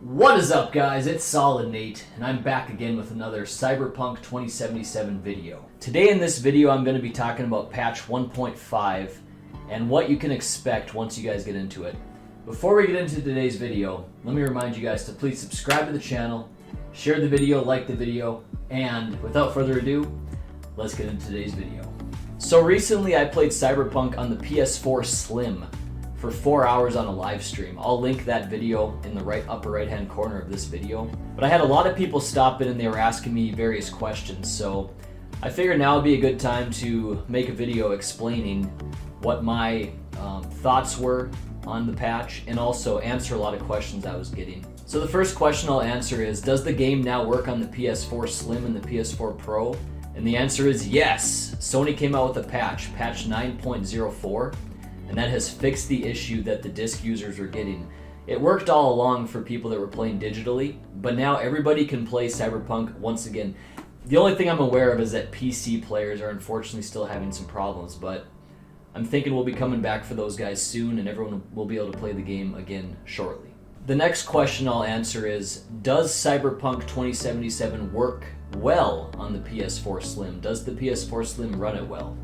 What is up, guys? It's Solid Nate, and I'm back again with another Cyberpunk 2077 video. Today in this video, I'm going to be talking about patch 1.5 and what you can expect once you guys get into it. Before we get into today's video, let me remind you guys to please subscribe to the channel, share the video, like the video, and without further ado, let's get into today's video. So recently I played Cyberpunk on the PS4 Slim for 4 hours on a live stream. I'll link that video in the upper right hand corner of this video. But I had a lot of people stop in and they were asking me various questions, so I figured now would be a good time to make a video explaining what my thoughts were on the patch and also answer a lot of questions I was getting. So the first question I'll answer is, does the game now work on the PS4 Slim and the PS4 Pro? And the answer is yes. Sony came out with a patch 9.04, and that has fixed the issue that the disc users were getting. It worked all along for people that were playing digitally, but now everybody can play Cyberpunk once again. The only thing I'm aware of is that PC players are unfortunately still having some problems, but I'm thinking we'll be coming back for those guys soon and everyone will be able to play the game again shortly. The next question I'll answer is, does Cyberpunk 2077 work well on the PS4 Slim? Does the PS4 Slim run it well?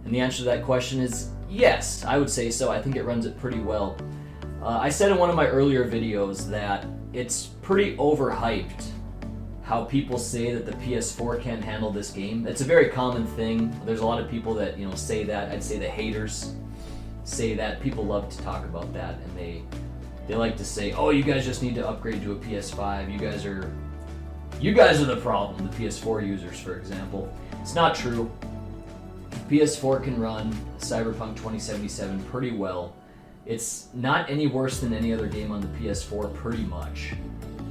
And the answer to that question is yes, I would say so. I think it runs it pretty well. I said in one of my earlier videos that it's pretty overhyped how people say that the PS4 can't handle this game. It's a very common thing. There's a lot of people that say that. I'd say the haters say that. People love to talk about that, and they like to say, oh, you guys just need to upgrade to a PS5. You guys are the problem, the PS4 users, for example. It's not true. PS4 can run Cyberpunk 2077 pretty well. It's not any worse than any other game on the PS4, pretty much.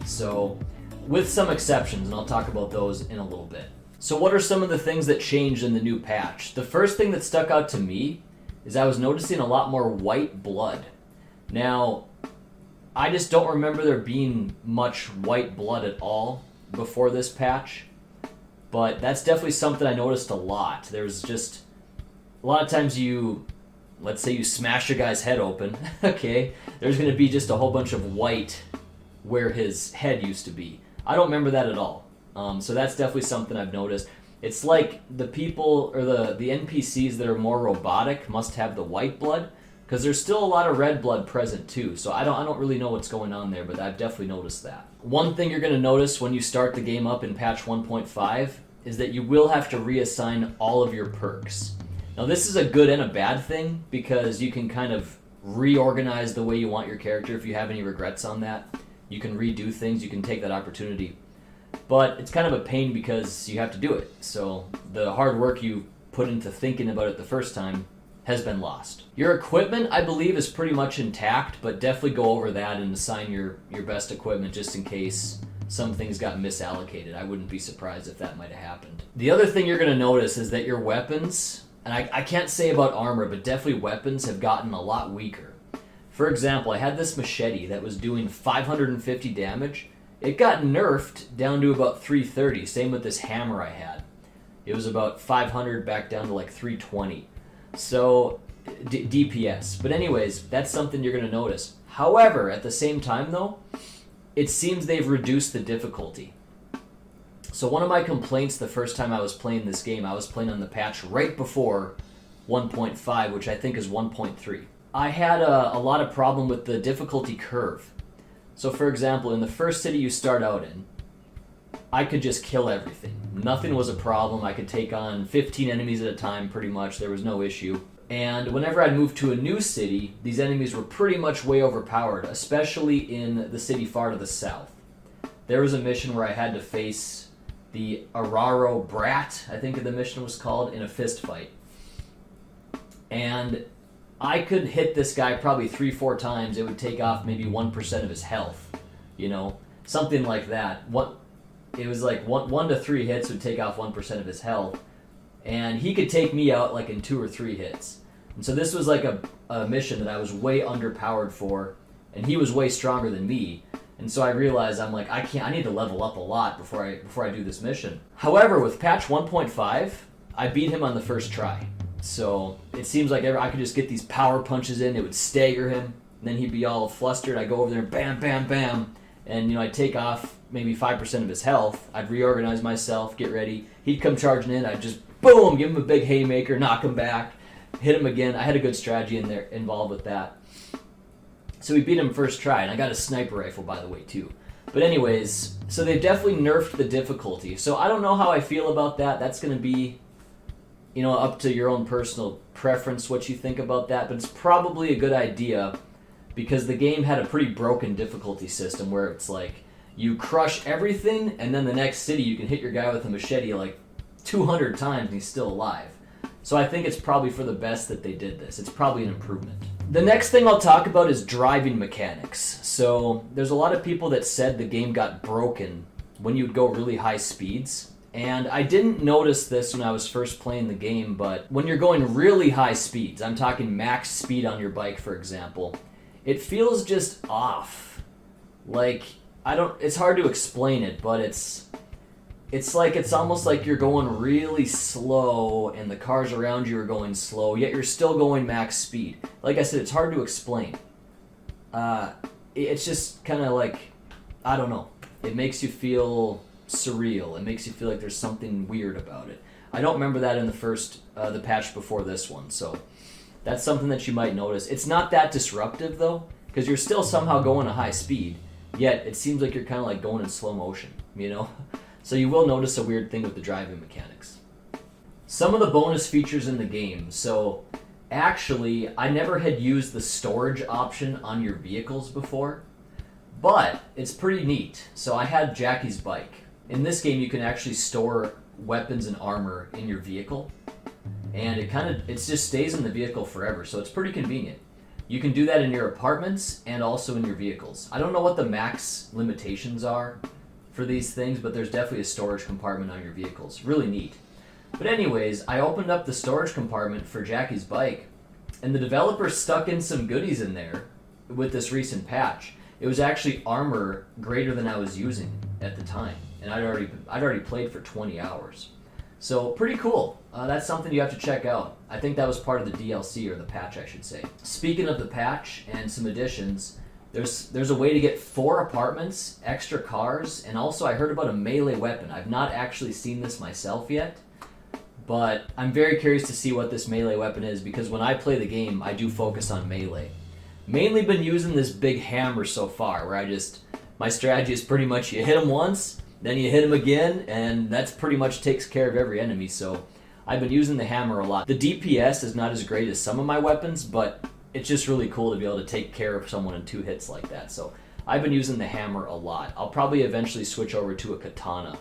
So, with some exceptions, and I'll talk about those in a little bit. So what are some of the things that changed in the new patch? The first thing that stuck out to me is I was noticing a lot more white blood. Now, I just don't remember there being much white blood at all before this patch, but that's definitely something I noticed a lot. There's just a lot of times let's say you smash a guy's head open, okay, there's going to be just a whole bunch of white where his head used to be. I don't remember that at all. So that's definitely something I've noticed. It's like the people, or the NPCs that are more robotic must have the white blood, because there's still a lot of red blood present too. So I don't really know what's going on there, but I've definitely noticed that. One thing you're going to notice when you start the game up in patch 1.5 is that you will have to reassign all of your perks. Now this is a good and a bad thing, because you can kind of reorganize the way you want your character if you have any regrets on that. You can redo things, you can take that opportunity. But it's kind of a pain because you have to do it. So the hard work you put into thinking about it the first time has been lost. Your equipment, I believe, is pretty much intact, but definitely go over that and assign your best equipment just in case some things got misallocated. I wouldn't be surprised if that might have happened. The other thing you're going to notice is that your weapons, and I can't say about armor, but definitely weapons have gotten a lot weaker. For example, I had this machete that was doing 550 damage. It got nerfed down to about 330. Same with this hammer I had. It was about 500 back down to like 320. So, DPS. But anyways, that's something you're going to notice. However, at the same time though, it seems they've reduced the difficulty. So one of my complaints the first time I was playing this game, I was playing on the patch right before 1.5, which I think is 1.3. I had a lot of problem with the difficulty curve. So for example, in the first city you start out in, I could just kill everything. Nothing was a problem. I could take on 15 enemies at a time pretty much. There was no issue. And whenever I'd move to a new city, these enemies were pretty much way overpowered, especially in the city far to the south. There was a mission where I had to face the Araro Brat, I think the mission was called, in a fist fight. And I could hit this guy probably 3-4 times. It would take off maybe 1% of his health, something like that. It was like 1 to 3 hits would take off 1% of his health, and he could take me out like in 2 or 3 hits. And so this was like a mission that I was way underpowered for, and he was way stronger than me. And so I realized I need to level up a lot before I do this mission. However, with patch 1.5, I beat him on the first try. So it seems like I could just get these power punches in, it would stagger him, and then he'd be all flustered. I go over there and bam, bam, bam, and I'd take off maybe 5% of his health. I'd reorganize myself, get ready. He'd come charging in. I'd just boom, give him a big haymaker, knock him back, hit him again. I had a good strategy involved with that. So we beat him first try, and I got a sniper rifle, by the way, too. But anyways, so they've definitely nerfed the difficulty. So I don't know how I feel about that. That's going to be, up to your own personal preference what you think about that. But it's probably a good idea because the game had a pretty broken difficulty system where it's like you crush everything, and then the next city you can hit your guy with a machete like 200 times and he's still alive. So I think it's probably for the best that they did this. It's probably an improvement. The next thing I'll talk about is driving mechanics. So there's a lot of people that said the game got broken when you'd go really high speeds. And I didn't notice this when I was first playing the game, but when you're going really high speeds, I'm talking max speed on your bike, for example, it feels just off. Like, it's hard to explain it, but it's almost like you're going really slow and the cars around you are going slow, yet you're still going max speed. Like I said, it's hard to explain. It's just kind of like, I don't know. It makes you feel surreal. It makes you feel like there's something weird about it. I don't remember that in the patch before this one, so that's something that you might notice. It's not that disruptive, though, because you're still somehow going a high speed, yet it seems like you're kind of like going in slow motion, So you will notice a weird thing with the driving mechanics. Some of the bonus features in the game. So actually, I never had used the storage option on your vehicles before, but it's pretty neat. So I had Jackie's bike. In this game, you can actually store weapons and armor in your vehicle, and it just stays in the vehicle forever, so it's pretty convenient. You can do that in your apartments and also in your vehicles. I don't know what the max limitations are for these things, but there's definitely a storage compartment on your vehicles. Really neat. But anyways, I opened up the storage compartment for Jackie's bike, and the developer stuck in some goodies in there with this recent patch. It was actually armor greater than I was using at the time, and I'd already played for 20 hours. So pretty cool. That's something you have to check out. I think that was part of the DLC, or the patch, I should say. Speaking of the patch and some additions, there's a way to get 4 apartments, extra cars, and also I heard about a melee weapon. I've not actually seen this myself yet, but I'm very curious to see what this melee weapon is, because when I play the game, I do focus on melee. Mainly been using this big hammer so far, where my strategy is pretty much you hit them once, then you hit them again, and that's pretty much takes care of every enemy, so I've been using the hammer a lot. The DPS is not as great as some of my weapons, but it's just really cool to be able to take care of someone in 2 hits like that, so I've been using the hammer a lot. I'll probably eventually switch over to a katana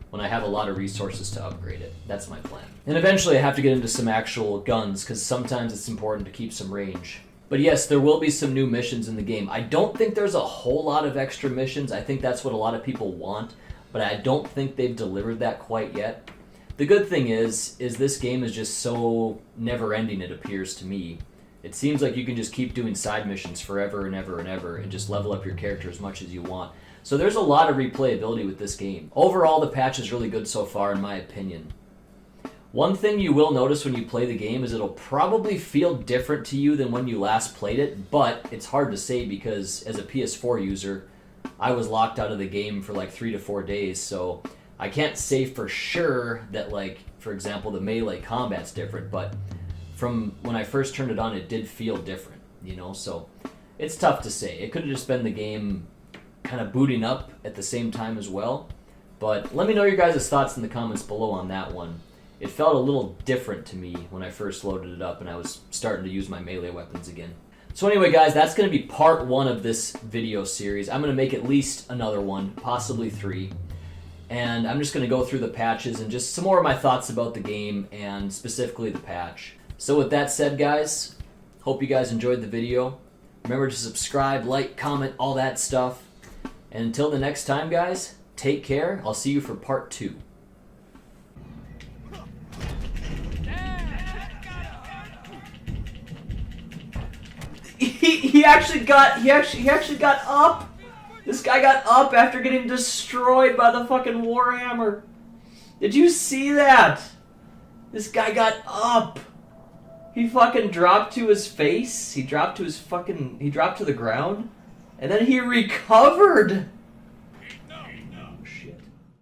when I have a lot of resources to upgrade it. That's my plan. And eventually I have to get into some actual guns, because sometimes it's important to keep some range. But yes, there will be some new missions in the game. I don't think there's a whole lot of extra missions. I think that's what a lot of people want, but I don't think they've delivered that quite yet. The good thing is this game is just so never-ending, it appears to me. It seems like you can just keep doing side missions forever and ever and ever and just level up your character as much as you want. So there's a lot of replayability with this game. Overall, the patch is really good so far, in my opinion. One thing you will notice when you play the game is it'll probably feel different to you than when you last played it, but it's hard to say because as a PS4 user, I was locked out of the game for like 3 to 4 days, so I can't say for sure that, like, for example, the melee combat's different, but from when I first turned it on, it did feel different, so it's tough to say. It could have just been the game kind of booting up at the same time as well, but let me know your guys' thoughts in the comments below on that one. It felt a little different to me when I first loaded it up and I was starting to use my melee weapons again. So anyway, guys, that's going to be part 1 of this video series. I'm going to make at least another one, possibly 3. And I'm just going to go through the patches and just some more of my thoughts about the game and specifically the patch. So with that said, guys, hope you guys enjoyed the video. Remember to subscribe, like, comment, all that stuff. And until the next time, guys, take care. I'll see you for part 2. He actually got up. This guy got up after getting destroyed by the fucking Warhammer. Did you see that? This guy got up. He fucking dropped to his face. He dropped to the ground. And then he recovered.